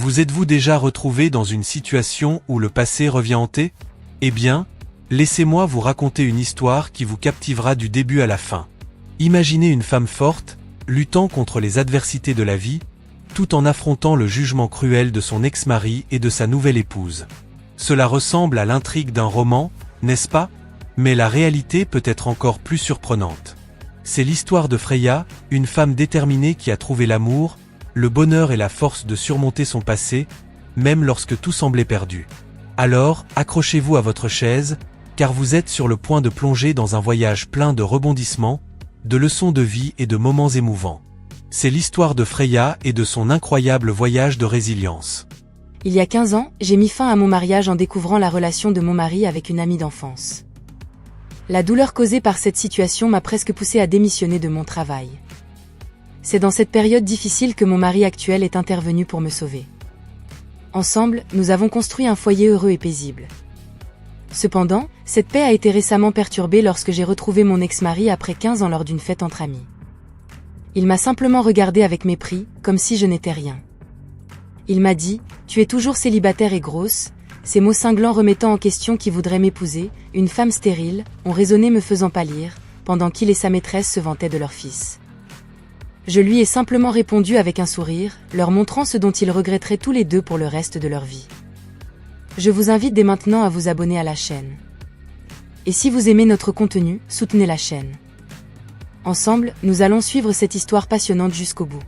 Vous êtes-vous déjà retrouvé dans une situation où le passé revient hanter? Eh bien, laissez-moi vous raconter une histoire qui vous captivera du début à la fin. Imaginez une femme forte, luttant contre les adversités de la vie, tout en affrontant le jugement cruel de son ex-mari et de sa nouvelle épouse. Cela ressemble à l'intrigue d'un roman, n'est-ce pas? Mais la réalité peut être encore plus surprenante. C'est l'histoire de Freya, une femme déterminée qui a trouvé l'amour, le bonheur et la force de surmonter son passé, même lorsque tout semblait perdu. Alors, accrochez-vous à votre chaise, car vous êtes sur le point de plonger dans un voyage plein de rebondissements, de leçons de vie et de moments émouvants. C'est l'histoire de Freya et de son incroyable voyage de résilience. Il y a 15 ans, j'ai mis fin à mon mariage en découvrant la relation de mon mari avec une amie d'enfance. La douleur causée par cette situation m'a presque poussée à démissionner de mon travail. C'est dans cette période difficile que mon mari actuel est intervenu pour me sauver. Ensemble, nous avons construit un foyer heureux et paisible. Cependant, cette paix a été récemment perturbée lorsque j'ai retrouvé mon ex-mari après 15 ans lors d'une fête entre amis. Il m'a simplement regardé avec mépris, comme si je n'étais rien. Il m'a dit « Tu es toujours célibataire et grosse », ces mots cinglants remettant en question qui voudrait m'épouser, une femme stérile, ont résonné me faisant pâlir, pendant qu'il et sa maîtresse se vantaient de leur fils. Je lui ai simplement répondu avec un sourire, leur montrant ce dont ils regretteraient tous les deux pour le reste de leur vie. Je vous invite dès maintenant à vous abonner à la chaîne. Et si vous aimez notre contenu, soutenez la chaîne. Ensemble, nous allons suivre cette histoire passionnante jusqu'au bout.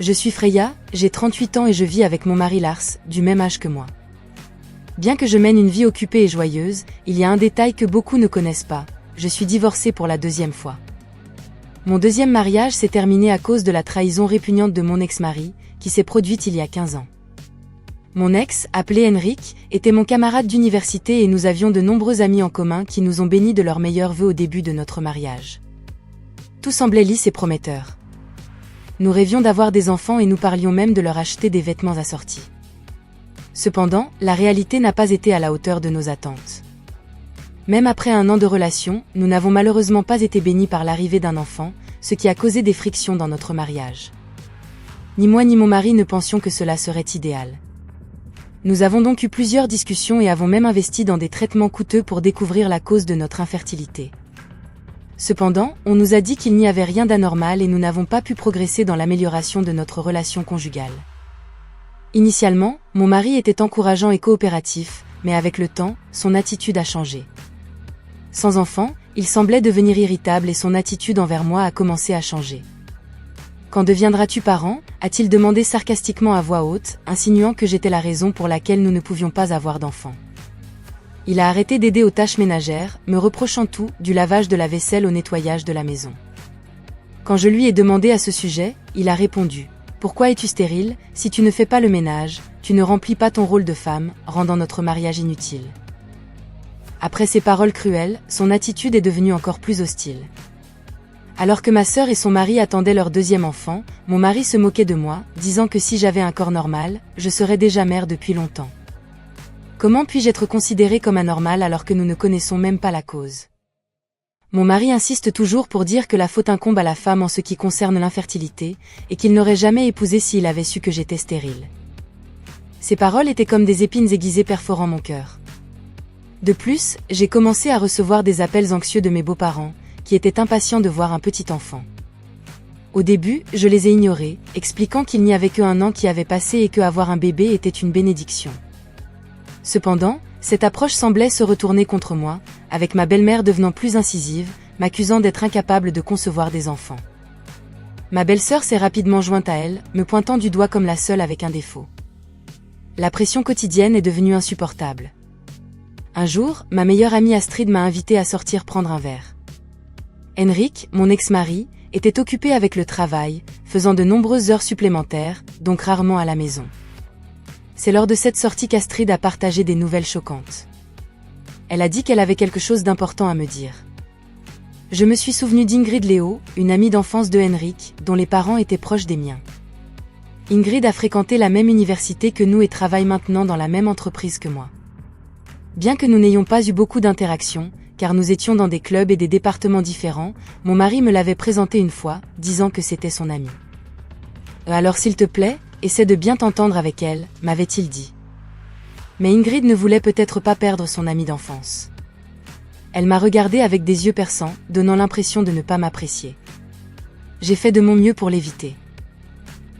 Je suis Freya, j'ai 38 ans et je vis avec mon mari Lars, du même âge que moi. Bien que je mène une vie occupée et joyeuse, il y a un détail que beaucoup ne connaissent pas, je suis divorcée pour la 2e fois. Mon 2e mariage s'est terminé à cause de la trahison répugnante de mon ex-mari, qui s'est produite il y a 15 ans. Mon ex, appelé Henrik, était mon camarade d'université et nous avions de nombreux amis en commun qui nous ont bénis de leurs meilleurs vœux au début de notre mariage. Tout semblait lisse et prometteur. Nous rêvions d'avoir des enfants et nous parlions même de leur acheter des vêtements assortis. Cependant, la réalité n'a pas été à la hauteur de nos attentes. Même après 1 an de relation, nous n'avons malheureusement pas été bénis par l'arrivée d'un enfant, ce qui a causé des frictions dans notre mariage. Ni moi ni mon mari ne pensions que cela serait idéal. Nous avons donc eu plusieurs discussions et avons même investi dans des traitements coûteux pour découvrir la cause de notre infertilité. Cependant, on nous a dit qu'il n'y avait rien d'anormal et nous n'avons pas pu progresser dans l'amélioration de notre relation conjugale. Initialement, mon mari était encourageant et coopératif, mais avec le temps, son attitude a changé. Sans enfant, il semblait devenir irritable et son attitude envers moi a commencé à changer. « Quand deviendras-tu parent ?» a-t-il demandé sarcastiquement à voix haute, insinuant que j'étais la raison pour laquelle nous ne pouvions pas avoir d'enfant. Il a arrêté d'aider aux tâches ménagères, me reprochant tout, du lavage de la vaisselle au nettoyage de la maison. Quand je lui ai demandé à ce sujet, il a répondu « Pourquoi es-tu stérile? Si tu ne fais pas le ménage, tu ne remplis pas ton rôle de femme, rendant notre mariage inutile. » Après ces paroles cruelles, son attitude est devenue encore plus hostile. Alors que ma sœur et son mari attendaient leur 2e enfant, mon mari se moquait de moi, disant que si j'avais un corps normal, je serais déjà mère depuis longtemps. Comment puis-je être considérée comme anormale alors que nous ne connaissons même pas la cause? Mon mari insiste toujours pour dire que la faute incombe à la femme en ce qui concerne l'infertilité, et qu'il n'aurait jamais épousé s'il avait su que j'étais stérile. Ces paroles étaient comme des épines aiguisées perforant mon cœur. De plus, j'ai commencé à recevoir des appels anxieux de mes beaux-parents, qui étaient impatients de voir un petit enfant. Au début, je les ai ignorés, expliquant qu'il n'y avait que 1 an qui avait passé et que avoir un bébé était une bénédiction. Cependant, cette approche semblait se retourner contre moi, avec ma belle-mère devenant plus incisive, m'accusant d'être incapable de concevoir des enfants. Ma belle-sœur s'est rapidement jointe à elle, me pointant du doigt comme la seule avec un défaut. La pression quotidienne est devenue insupportable. Un jour, ma meilleure amie Astrid m'a invité à sortir prendre un verre. Henrik, mon ex-mari, était occupé avec le travail, faisant de nombreuses heures supplémentaires, donc rarement à la maison. C'est lors de cette sortie qu'Astrid a partagé des nouvelles choquantes. Elle a dit qu'elle avait quelque chose d'important à me dire. Je me suis souvenu d'Ingrid Léo, une amie d'enfance de Henrik, dont les parents étaient proches des miens. Ingrid a fréquenté la même université que nous et travaille maintenant dans la même entreprise que moi. Bien que nous n'ayons pas eu beaucoup d'interactions, car nous étions dans des clubs et des départements différents, mon mari me l'avait présenté une fois, disant que c'était son ami. Alors s'il te plaît, essaie de bien t'entendre avec elle, m'avait-il dit. Mais Ingrid ne voulait peut-être pas perdre son amie d'enfance. Elle m'a regardé avec des yeux perçants, donnant l'impression de ne pas m'apprécier. J'ai fait de mon mieux pour l'éviter.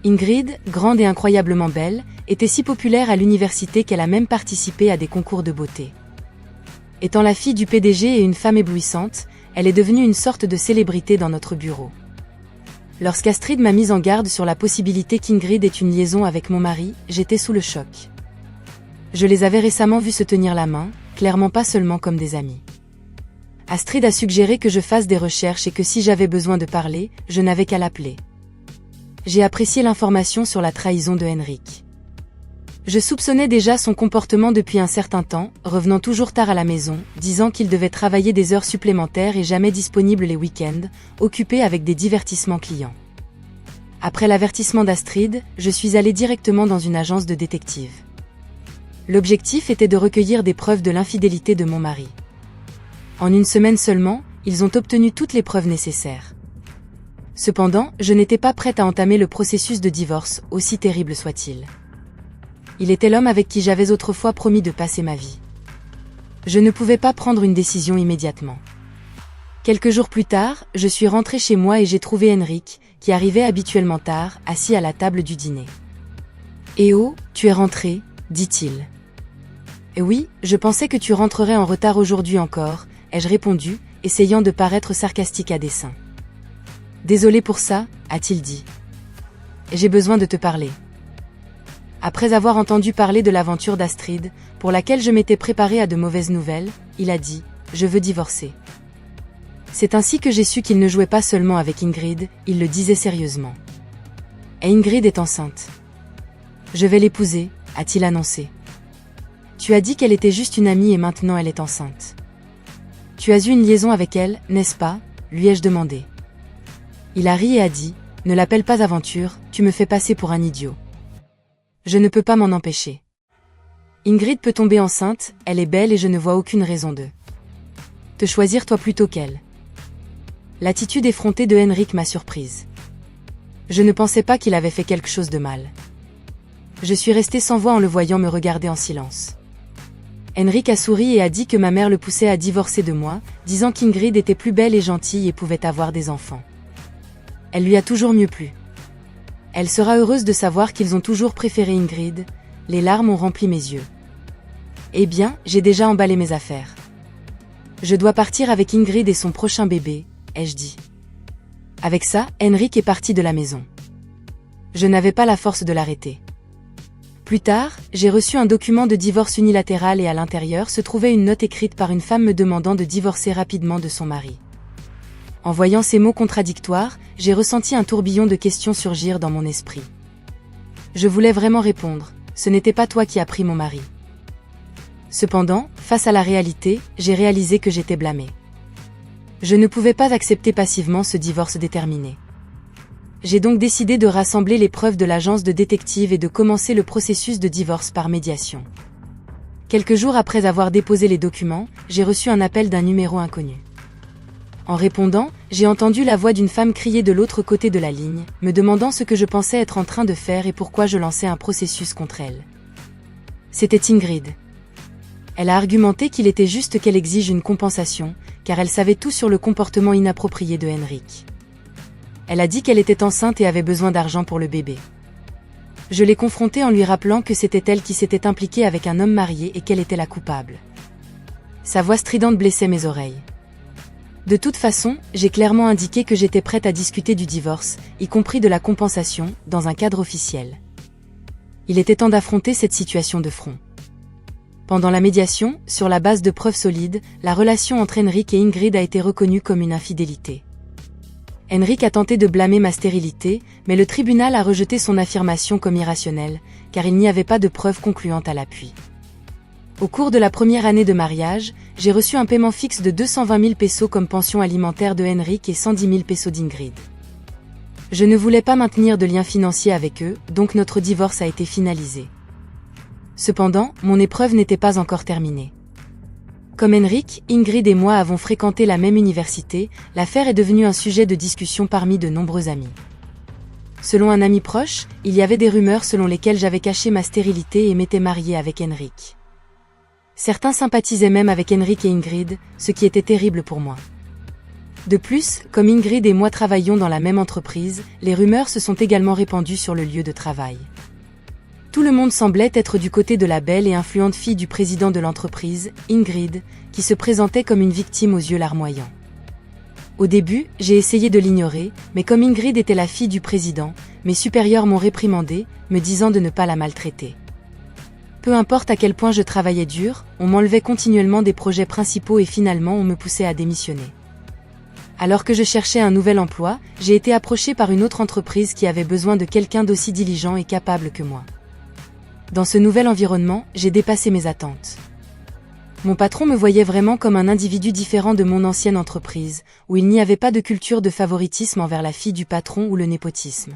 Ingrid, grande et incroyablement belle, était si populaire à l'université qu'elle a même participé à des concours de beauté. Étant la fille du PDG et une femme éblouissante, elle est devenue une sorte de célébrité dans notre bureau. Lorsqu'Astrid m'a mise en garde sur la possibilité qu'Ingrid ait une liaison avec mon mari, j'étais sous le choc. Je les avais récemment vus se tenir la main, clairement pas seulement comme des amis. Astrid a suggéré que je fasse des recherches et que si j'avais besoin de parler, je n'avais qu'à l'appeler. J'ai apprécié l'information sur la trahison de Henrik. Je soupçonnais déjà son comportement depuis un certain temps, revenant toujours tard à la maison, disant qu'il devait travailler des heures supplémentaires et jamais disponible les week-ends, occupé avec des divertissements clients. Après l'avertissement d'Astrid, je suis allée directement dans une agence de détective. L'objectif était de recueillir des preuves de l'infidélité de mon mari. En une semaine seulement, ils ont obtenu toutes les preuves nécessaires. Cependant, je n'étais pas prête à entamer le processus de divorce, aussi terrible soit-il. Il était l'homme avec qui j'avais autrefois promis de passer ma vie. Je ne pouvais pas prendre une décision immédiatement. Quelques jours plus tard, je suis rentrée chez moi et j'ai trouvé Henrik, qui arrivait habituellement tard, assis à la table du dîner. « Eh oh, tu es rentré ?» dit-il. « Oui, je pensais que tu rentrerais en retard aujourd'hui encore », ai-je répondu, essayant de paraître sarcastique à dessein. « Désolé pour ça », a-t-il dit. « J'ai besoin de te parler. » Après avoir entendu parler de l'aventure d'Astrid, pour laquelle je m'étais préparée à de mauvaises nouvelles, il a dit « Je veux divorcer ». C'est ainsi que j'ai su qu'il ne jouait pas seulement avec Ingrid, il le disait sérieusement. Et Ingrid est enceinte. « Je vais l'épouser », a-t-il annoncé. « Tu as dit qu'elle était juste une amie et maintenant elle est enceinte. Tu as eu une liaison avec elle, n'est-ce pas ?» lui ai-je demandé. Il a ri et a dit « Ne l'appelle pas aventure, tu me fais passer pour un idiot. » Je ne peux pas m'en empêcher. Ingrid peut tomber enceinte, elle est belle et je ne vois aucune raison de te choisir toi plutôt qu'elle. L'attitude effrontée de Henrik m'a surprise. Je ne pensais pas qu'il avait fait quelque chose de mal. Je suis restée sans voix en le voyant me regarder en silence. Henrik a souri et a dit que ma mère le poussait à divorcer de moi, disant qu'Ingrid était plus belle et gentille et pouvait avoir des enfants. Elle lui a toujours mieux plu. Elle sera heureuse de savoir qu'ils ont toujours préféré Ingrid, les larmes ont rempli mes yeux. Eh bien, j'ai déjà emballé mes affaires. Je dois partir avec Ingrid et son prochain bébé, ai-je dit. Avec ça, Henrik est parti de la maison. Je n'avais pas la force de l'arrêter. Plus tard, j'ai reçu un document de divorce unilatéral et à l'intérieur se trouvait une note écrite par une femme me demandant de divorcer rapidement de son mari. En voyant ces mots contradictoires, j'ai ressenti un tourbillon de questions surgir dans mon esprit. Je voulais vraiment répondre, ce n'était pas toi qui as pris mon mari. Cependant, face à la réalité, j'ai réalisé que j'étais blâmée. Je ne pouvais pas accepter passivement ce divorce déterminé. J'ai donc décidé de rassembler les preuves de l'agence de détective et de commencer le processus de divorce par médiation. Quelques jours après avoir déposé les documents, j'ai reçu un appel d'un numéro inconnu. En répondant, j'ai entendu la voix d'une femme crier de l'autre côté de la ligne, me demandant ce que je pensais être en train de faire et pourquoi je lançais un processus contre elle. C'était Ingrid. Elle a argumenté qu'il était juste qu'elle exige une compensation, car elle savait tout sur le comportement inapproprié de Henrik. Elle a dit qu'elle était enceinte et avait besoin d'argent pour le bébé. Je l'ai confrontée en lui rappelant que c'était elle qui s'était impliquée avec un homme marié et qu'elle était la coupable. Sa voix stridente blessait mes oreilles. De toute façon, j'ai clairement indiqué que j'étais prête à discuter du divorce, y compris de la compensation, dans un cadre officiel. Il était temps d'affronter cette situation de front. Pendant la médiation, sur la base de preuves solides, la relation entre Henrik et Ingrid a été reconnue comme une infidélité. Henrik a tenté de blâmer ma stérilité, mais le tribunal a rejeté son affirmation comme irrationnelle, car il n'y avait pas de preuves concluantes à l'appui. Au cours de la première année de mariage, j'ai reçu un paiement fixe de 220 000 pesos comme pension alimentaire de Henrik et 110 000 pesos d'Ingrid. Je ne voulais pas maintenir de lien financier avec eux, donc notre divorce a été finalisé. Cependant, mon épreuve n'était pas encore terminée. Comme Henrik, Ingrid et moi avons fréquenté la même université, l'affaire est devenue un sujet de discussion parmi de nombreux amis. Selon un ami proche, il y avait des rumeurs selon lesquelles j'avais caché ma stérilité et m'étais mariée avec Henrik. Certains sympathisaient même avec Henrik et Ingrid, ce qui était terrible pour moi. De plus, comme Ingrid et moi travaillions dans la même entreprise, les rumeurs se sont également répandues sur le lieu de travail. Tout le monde semblait être du côté de la belle et influente fille du président de l'entreprise, Ingrid, qui se présentait comme une victime aux yeux larmoyants. Au début, j'ai essayé de l'ignorer, mais comme Ingrid était la fille du président, mes supérieurs m'ont réprimandée, me disant de ne pas la maltraiter. Peu importe à quel point je travaillais dur, on m'enlevait continuellement des projets principaux et finalement on me poussait à démissionner. Alors que je cherchais un nouvel emploi, j'ai été approché par une autre entreprise qui avait besoin de quelqu'un d'aussi diligent et capable que moi. Dans ce nouvel environnement, j'ai dépassé mes attentes. Mon patron me voyait vraiment comme un individu différent de mon ancienne entreprise, où il n'y avait pas de culture de favoritisme envers la fille du patron ou le népotisme.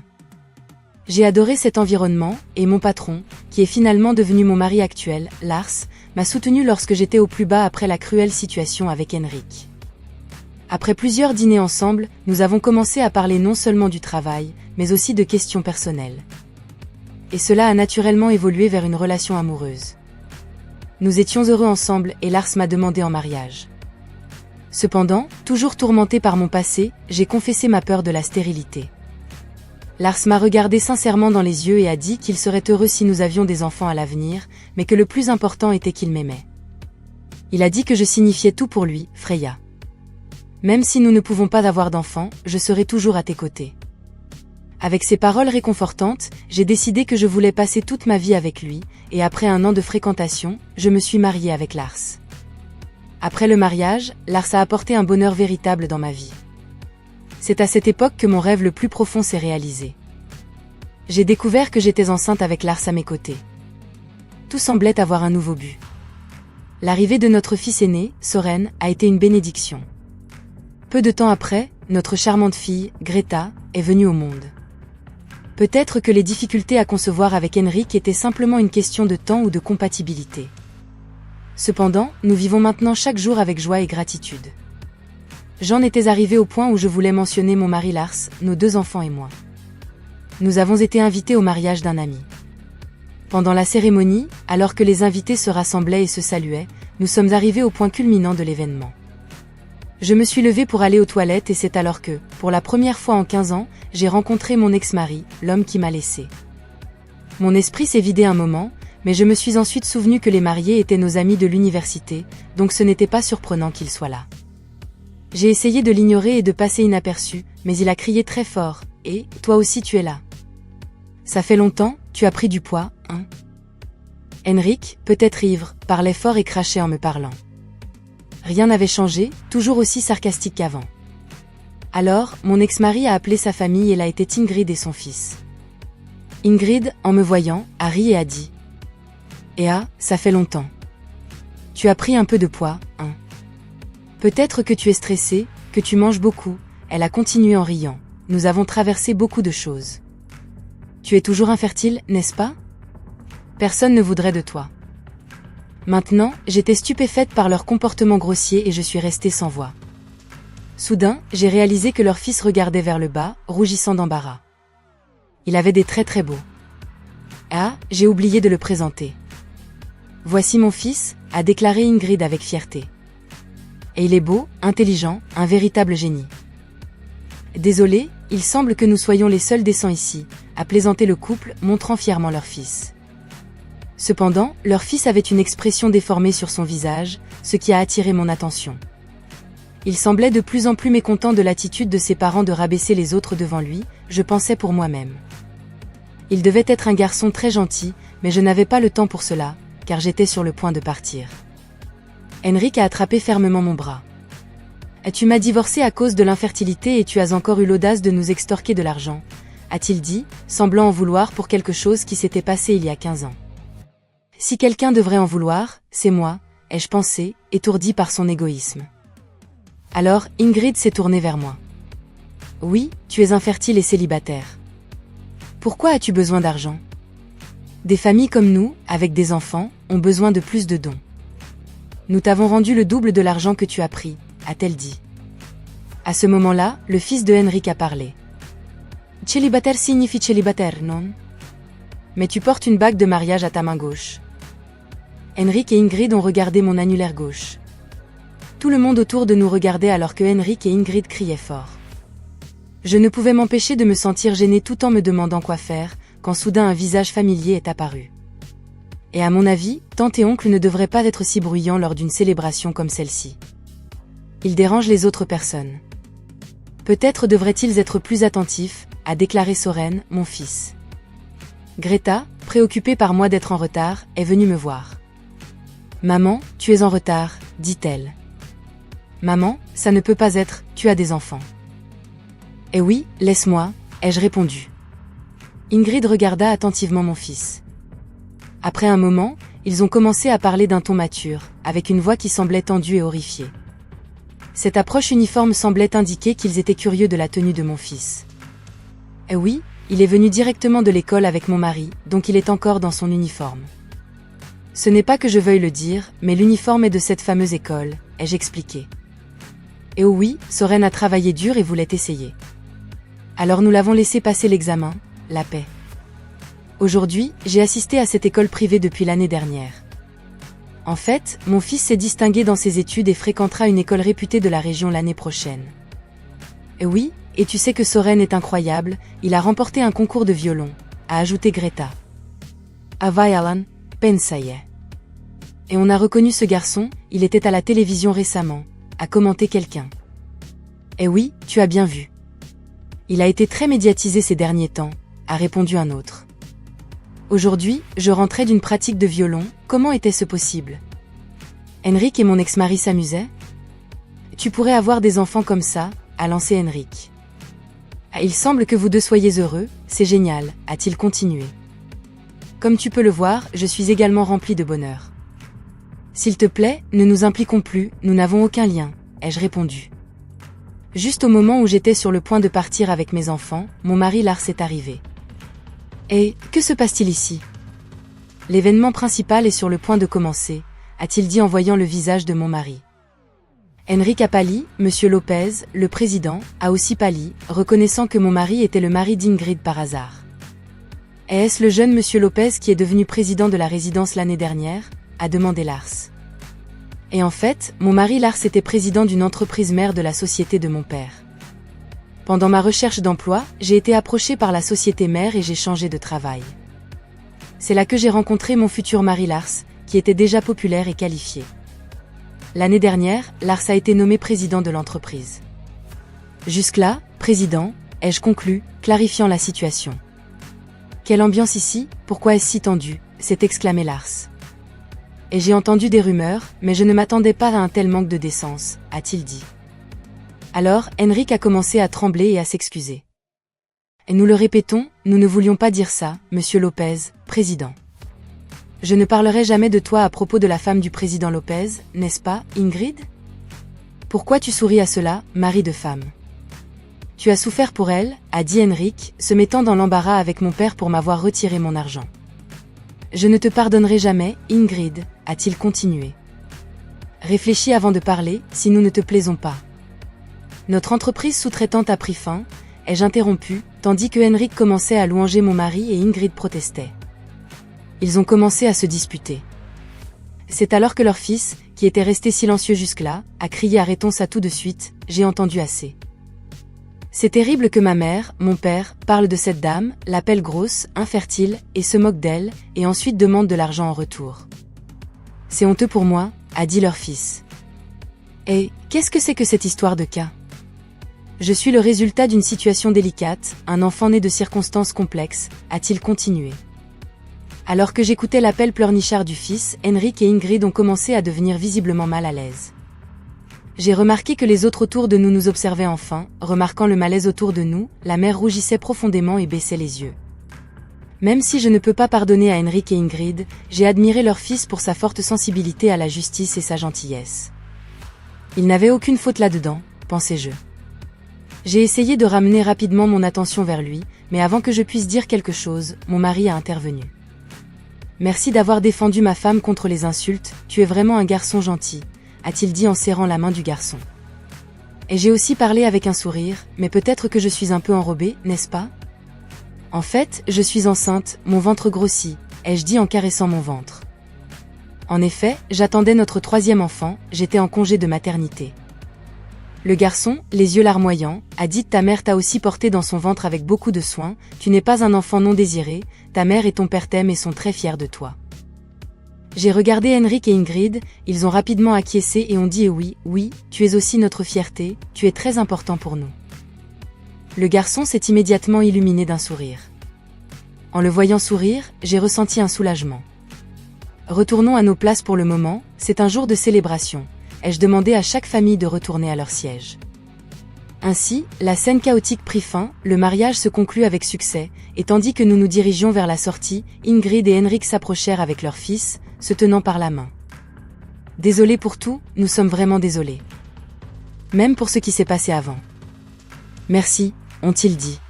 J'ai adoré cet environnement, et mon patron, qui est finalement devenu mon mari actuel, Lars, m'a soutenu lorsque j'étais au plus bas après la cruelle situation avec Henrik. Après plusieurs dîners ensemble, nous avons commencé à parler non seulement du travail, mais aussi de questions personnelles. Et cela a naturellement évolué vers une relation amoureuse. Nous étions heureux ensemble et Lars m'a demandé en mariage. Cependant, toujours tourmenté par mon passé, j'ai confessé ma peur de la stérilité. Lars m'a regardé sincèrement dans les yeux et a dit qu'il serait heureux si nous avions des enfants à l'avenir, mais que le plus important était qu'il m'aimait. Il a dit que je signifiais tout pour lui, Freya. Même si nous ne pouvons pas avoir d'enfants, je serai toujours à tes côtés. Avec ces paroles réconfortantes, j'ai décidé que je voulais passer toute ma vie avec lui, et après 1 an de fréquentation, je me suis mariée avec Lars. Après le mariage, Lars a apporté un bonheur véritable dans ma vie. C'est à cette époque que mon rêve le plus profond s'est réalisé. J'ai découvert que j'étais enceinte avec Lars à mes côtés. Tout semblait avoir un nouveau but. L'arrivée de notre fils aîné, Soren, a été une bénédiction. Peu de temps après, notre charmante fille, Greta, est venue au monde. Peut-être que les difficultés à concevoir avec Henrik étaient simplement une question de temps ou de compatibilité. Cependant, nous vivons maintenant chaque jour avec joie et gratitude. J'en étais arrivée au point où je voulais mentionner mon mari Lars, nos 2 enfants et moi. Nous avons été invités au mariage d'un ami. Pendant la cérémonie, alors que les invités se rassemblaient et se saluaient, nous sommes arrivés au point culminant de l'événement. Je me suis levée pour aller aux toilettes et c'est alors que, pour la première fois en 15 ans, j'ai rencontré mon ex-mari, l'homme qui m'a laissée. Mon esprit s'est vidé un moment, mais je me suis ensuite souvenu que les mariés étaient nos amis de l'université, donc ce n'était pas surprenant qu'ils soient là. J'ai essayé de l'ignorer et de passer inaperçu, mais il a crié très fort, « Et, toi aussi tu es là. Ça fait longtemps, tu as pris du poids, hein ?» Henrik, peut-être ivre, parlait fort et crachait en me parlant. Rien n'avait changé, toujours aussi sarcastique qu'avant. Alors, mon ex-mari a appelé sa famille et l'a été Ingrid et son fils. Ingrid, en me voyant, a ri et a dit « Ea, ça fait longtemps. Tu as pris un peu de poids, hein. Peut-être que tu es stressée, que tu manges beaucoup. » Elle a continué en riant. « Nous avons traversé beaucoup de choses. Tu es toujours infertile, n'est-ce pas? Personne ne voudrait de toi. » Maintenant, j'étais stupéfaite par leur comportement grossier et je suis restée sans voix. Soudain, j'ai réalisé que leur fils regardait vers le bas, rougissant d'embarras. Il avait des traits très beaux. Ah, j'ai oublié de le présenter. Voici mon fils, a déclaré Ingrid avec fierté. Et il est beau, intelligent, un véritable génie. Désolé, il semble que nous soyons les seuls décents ici, a plaisanté le couple, montrant fièrement leur fils. Cependant, leur fils avait une expression déformée sur son visage, ce qui a attiré mon attention. Il semblait de plus en plus mécontent de l'attitude de ses parents de rabaisser les autres devant lui, je pensais pour moi-même. Il devait être un garçon très gentil, mais je n'avais pas le temps pour cela, car j'étais sur le point de partir. Henrik a attrapé fermement mon bras. « Tu m'as divorcé à cause de l'infertilité et tu as encore eu l'audace de nous extorquer de l'argent », a-t-il dit, semblant en vouloir pour quelque chose qui s'était passé il y a 15 ans. Si quelqu'un devrait en vouloir, c'est moi, ai-je pensé, étourdi par son égoïsme. Alors, Ingrid s'est tournée vers moi. Oui, tu es infertile et célibataire. Pourquoi as-tu besoin d'argent? Des familles comme nous, avec des enfants, ont besoin de plus de dons. Nous t'avons rendu le double de l'argent que tu as pris, a-t-elle dit. À ce moment-là, le fils de Henrik a parlé. Célibataire signifie célibataire, non? Mais tu portes une bague de mariage à ta main gauche. Henrik et Ingrid ont regardé mon annulaire gauche. Tout le monde autour de nous regardait alors que Henrik et Ingrid criaient fort. Je ne pouvais m'empêcher de me sentir gênée tout en me demandant quoi faire, quand soudain un visage familier est apparu. Et à mon avis, tante et oncle ne devraient pas être si bruyants lors d'une célébration comme celle-ci. Ils dérangent les autres personnes. Peut-être devraient-ils être plus attentifs, a déclaré Soren, mon fils. Greta, préoccupée par moi d'être en retard, est venue me voir. « Maman, tu es en retard, dit-elle. »« Maman, ça ne peut pas être, tu as des enfants. »« Eh oui, laisse-moi, ai-je répondu. Ingrid regarda attentivement mon fils. Après un moment, ils ont commencé à parler d'un ton mature, avec une voix qui semblait tendue et horrifiée. Cette approche uniforme semblait indiquer qu'ils étaient curieux de la tenue de mon fils. « Eh oui, il est venu directement de l'école avec mon mari, donc il est encore dans son uniforme. Ce n'est pas que je veuille le dire, mais l'uniforme est de cette fameuse école, ai-je expliqué. Et oh oui, Soren a travaillé dur et voulait essayer. Alors nous l'avons laissé passer l'examen, la paix. Aujourd'hui, j'ai assisté à cette école privée depuis l'année dernière. En fait, mon fils s'est distingué dans ses études et fréquentera une école réputée de la région l'année prochaine. Et oui, et tu sais que Soren est incroyable, il a remporté un concours de violon, a ajouté Greta. Avayalan, pensaye. Et on a reconnu ce garçon, il était à la télévision récemment, a commenté quelqu'un. Eh oui, tu as bien vu. Il a été très médiatisé ces derniers temps, a répondu un autre. Aujourd'hui, je rentrais d'une pratique de violon, comment était-ce possible? Henrik et mon ex-mari s'amusaient? Tu pourrais avoir des enfants comme ça, a lancé Henrik. Il semble que vous deux soyez heureux, c'est génial, a-t-il continué. Comme tu peux le voir, je suis également rempli de bonheur. S'il te plaît, ne nous impliquons plus, nous n'avons aucun lien, ai-je répondu. Juste au moment où j'étais sur le point de partir avec mes enfants, mon mari Lars est arrivé. Et, que se passe-t-il ici? L'événement principal est sur le point de commencer, a-t-il dit en voyant le visage de mon mari. Henrik a pâli, Monsieur Lopez, le président, a aussi pâli, reconnaissant que mon mari était le mari d'Ingrid par hasard. Est-ce le jeune Monsieur Lopez qui est devenu président de la résidence l'année dernière? A demandé Lars. Et en fait, mon mari Lars était président d'une entreprise mère de la société de mon père. Pendant ma recherche d'emploi, j'ai été approché par la société mère et j'ai changé de travail. C'est là que j'ai rencontré mon futur mari Lars, qui était déjà populaire et qualifié. L'année dernière, Lars a été nommé président de l'entreprise. Jusque-là, président, ai-je conclu, clarifiant la situation. Quelle ambiance ici, pourquoi est-ce si tendu, s'est exclamé Lars. Et j'ai entendu des rumeurs, mais je ne m'attendais pas à un tel manque de décence, a-t-il dit. Alors, Henrik a commencé à trembler et à s'excuser. Et nous le répétons, nous ne voulions pas dire ça, Monsieur Lopez, président. Je ne parlerai jamais de toi à propos de la femme du président Lopez, n'est-ce pas, Ingrid? Pourquoi tu souris à cela, mari de femme? Tu as souffert pour elle, a dit Henrik, se mettant dans l'embarras avec mon père pour m'avoir retiré mon argent. Je ne te pardonnerai jamais, Ingrid, a-t-il continué. Réfléchis avant de parler, si nous ne te plaisons pas. Notre entreprise sous-traitante a pris fin, ai-je interrompu, tandis que Henrik commençait à louanger mon mari et Ingrid protestait. Ils ont commencé à se disputer. C'est alors que leur fils, qui était resté silencieux jusque-là, a crié « Arrêtons ça tout de suite, j'ai entendu assez ». C'est terrible que ma mère, mon père, parle de cette dame, l'appelle grosse, infertile, et se moque d'elle, et ensuite demande de l'argent en retour. C'est honteux pour moi, a dit leur fils. Et, qu'est-ce que c'est que cette histoire de cas? Je suis le résultat d'une situation délicate, un enfant né de circonstances complexes, a-t-il continué. Alors que j'écoutais l'appel pleurnichard du fils, Henrik et Ingrid ont commencé à devenir visiblement mal à l'aise. J'ai remarqué que les autres autour de nous nous observaient enfin, remarquant le malaise autour de nous, la mère rougissait profondément et baissait les yeux. Même si je ne peux pas pardonner à Henrik et Ingrid, j'ai admiré leur fils pour sa forte sensibilité à la justice et sa gentillesse. Il n'avait aucune faute là-dedans, pensais-je. J'ai essayé de ramener rapidement mon attention vers lui, mais avant que je puisse dire quelque chose, mon mari a intervenu. Merci d'avoir défendu ma femme contre les insultes, tu es vraiment un garçon gentil, a-t-il dit en serrant la main du garçon. Et j'ai aussi parlé avec un sourire, mais peut-être que je suis un peu enrobée, n'est-ce pas? En fait, je suis enceinte, mon ventre grossit, ai-je dit en caressant mon ventre. En effet, j'attendais notre 3e enfant, j'étais en congé de maternité. Le garçon, les yeux larmoyants, a dit: ta mère t'a aussi porté dans son ventre avec beaucoup de soin, tu n'es pas un enfant non désiré, ta mère et ton père t'aiment et sont très fiers de toi. J'ai regardé Henrik et Ingrid, ils ont rapidement acquiescé et ont dit oui, oui, tu es aussi notre fierté, tu es très important pour nous. Le garçon s'est immédiatement illuminé d'un sourire. En le voyant sourire, j'ai ressenti un soulagement. Retournons à nos places pour le moment, c'est un jour de célébration. Ai-je demandé à chaque famille de retourner à leur siège. Ainsi, la scène chaotique prit fin, le mariage se conclut avec succès, et tandis que nous nous dirigions vers la sortie, Ingrid et Henrik s'approchèrent avec leur fils, se tenant par la main. Désolés pour tout, nous sommes vraiment désolés. Même pour ce qui s'est passé avant. Merci, ont-ils dit.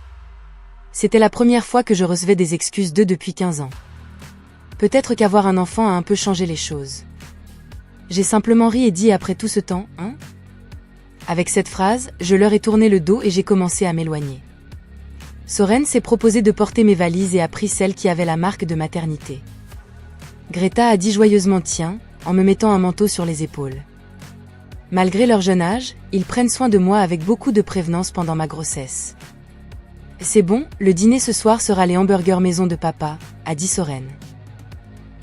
C'était la première fois que je recevais des excuses d'eux depuis 15 ans. Peut-être qu'avoir un enfant a un peu changé les choses. J'ai simplement ri et dit: après tout ce temps, hein? Avec cette phrase, je leur ai tourné le dos et j'ai commencé à m'éloigner. Soren s'est proposé de porter mes valises et a pris celle qui avait la marque de maternité. Greta a dit joyeusement tiens, en me mettant un manteau sur les épaules. Malgré leur jeune âge, ils prennent soin de moi avec beaucoup de prévenance pendant ma grossesse. C'est bon, le dîner ce soir sera les hamburgers maison de papa, a dit Soren.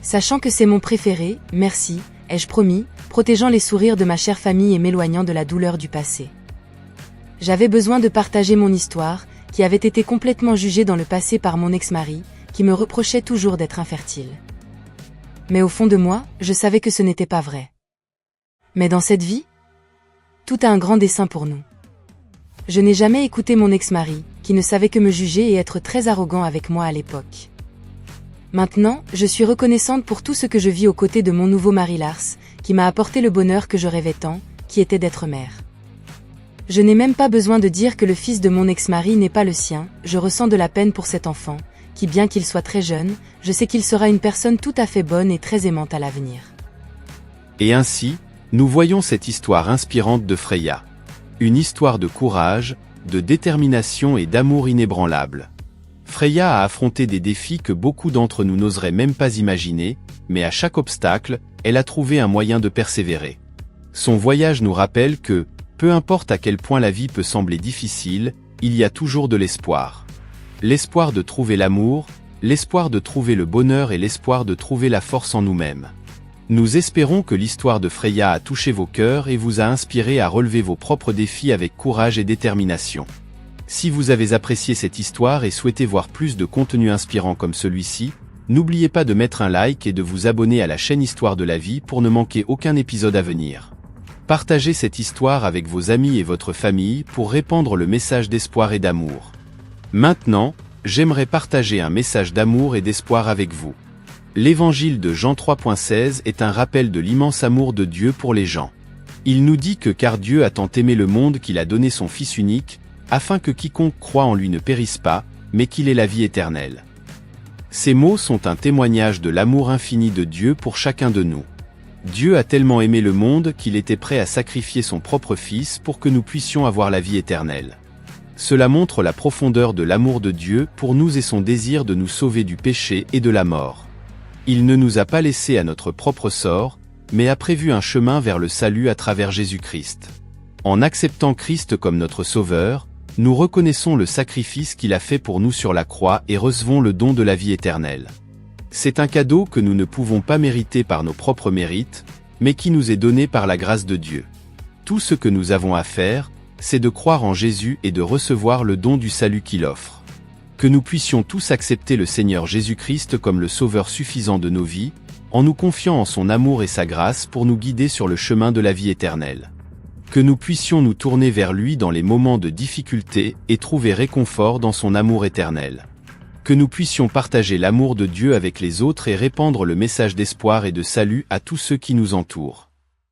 Sachant que c'est mon préféré, merci, ai-je promis, protégeant les sourires de ma chère famille et m'éloignant de la douleur du passé. J'avais besoin de partager mon histoire, qui avait été complètement jugée dans le passé par mon ex-mari, qui me reprochait toujours d'être infertile. Mais au fond de moi, je savais que ce n'était pas vrai. Mais dans cette vie, tout a un grand dessein pour nous. Je n'ai jamais écouté mon ex-mari, qui ne savait que me juger et être très arrogant avec moi à l'époque. Maintenant, je suis reconnaissante pour tout ce que je vis aux côtés de mon nouveau mari Lars, qui m'a apporté le bonheur que je rêvais tant, qui était d'être mère. Je n'ai même pas besoin de dire que le fils de mon ex-mari n'est pas le sien, je ressens de la peine pour cet enfant, qui bien qu'il soit très jeune, je sais qu'il sera une personne tout à fait bonne et très aimante à l'avenir. Et ainsi, nous voyons cette histoire inspirante de Freya. Une histoire de courage, de détermination et d'amour inébranlable. Freya a affronté des défis que beaucoup d'entre nous n'oseraient même pas imaginer, mais à chaque obstacle, elle a trouvé un moyen de persévérer. Son voyage nous rappelle que, peu importe à quel point la vie peut sembler difficile, il y a toujours de l'espoir. L'espoir de trouver l'amour, l'espoir de trouver le bonheur et l'espoir de trouver la force en nous-mêmes. Nous espérons que l'histoire de Freya a touché vos cœurs et vous a inspiré à relever vos propres défis avec courage et détermination. Si vous avez apprécié cette histoire et souhaitez voir plus de contenu inspirant comme celui-ci, n'oubliez pas de mettre un like et de vous abonner à la chaîne Histoire de la vie pour ne manquer aucun épisode à venir. Partagez cette histoire avec vos amis et votre famille pour répandre le message d'espoir et d'amour. Maintenant, j'aimerais partager un message d'amour et d'espoir avec vous. L'évangile de Jean 3.16 est un rappel de l'immense amour de Dieu pour les gens. Il nous dit que car Dieu a tant aimé le monde qu'il a donné son Fils unique, afin que quiconque croit en lui ne périsse pas, mais qu'il ait la vie éternelle. Ces mots sont un témoignage de l'amour infini de Dieu pour chacun de nous. Dieu a tellement aimé le monde qu'il était prêt à sacrifier son propre Fils pour que nous puissions avoir la vie éternelle. Cela montre la profondeur de l'amour de Dieu pour nous et son désir de nous sauver du péché et de la mort. Il ne nous a pas laissés à notre propre sort, mais a prévu un chemin vers le salut à travers Jésus-Christ. En acceptant Christ comme notre Sauveur, nous reconnaissons le sacrifice qu'il a fait pour nous sur la croix et recevons le don de la vie éternelle. C'est un cadeau que nous ne pouvons pas mériter par nos propres mérites, mais qui nous est donné par la grâce de Dieu. Tout ce que nous avons à faire, c'est de croire en Jésus et de recevoir le don du salut qu'il offre. Que nous puissions tous accepter le Seigneur Jésus-Christ comme le Sauveur suffisant de nos vies, en nous confiant en son amour et sa grâce pour nous guider sur le chemin de la vie éternelle. Que nous puissions nous tourner vers lui dans les moments de difficulté et trouver réconfort dans son amour éternel. Que nous puissions partager l'amour de Dieu avec les autres et répandre le message d'espoir et de salut à tous ceux qui nous entourent.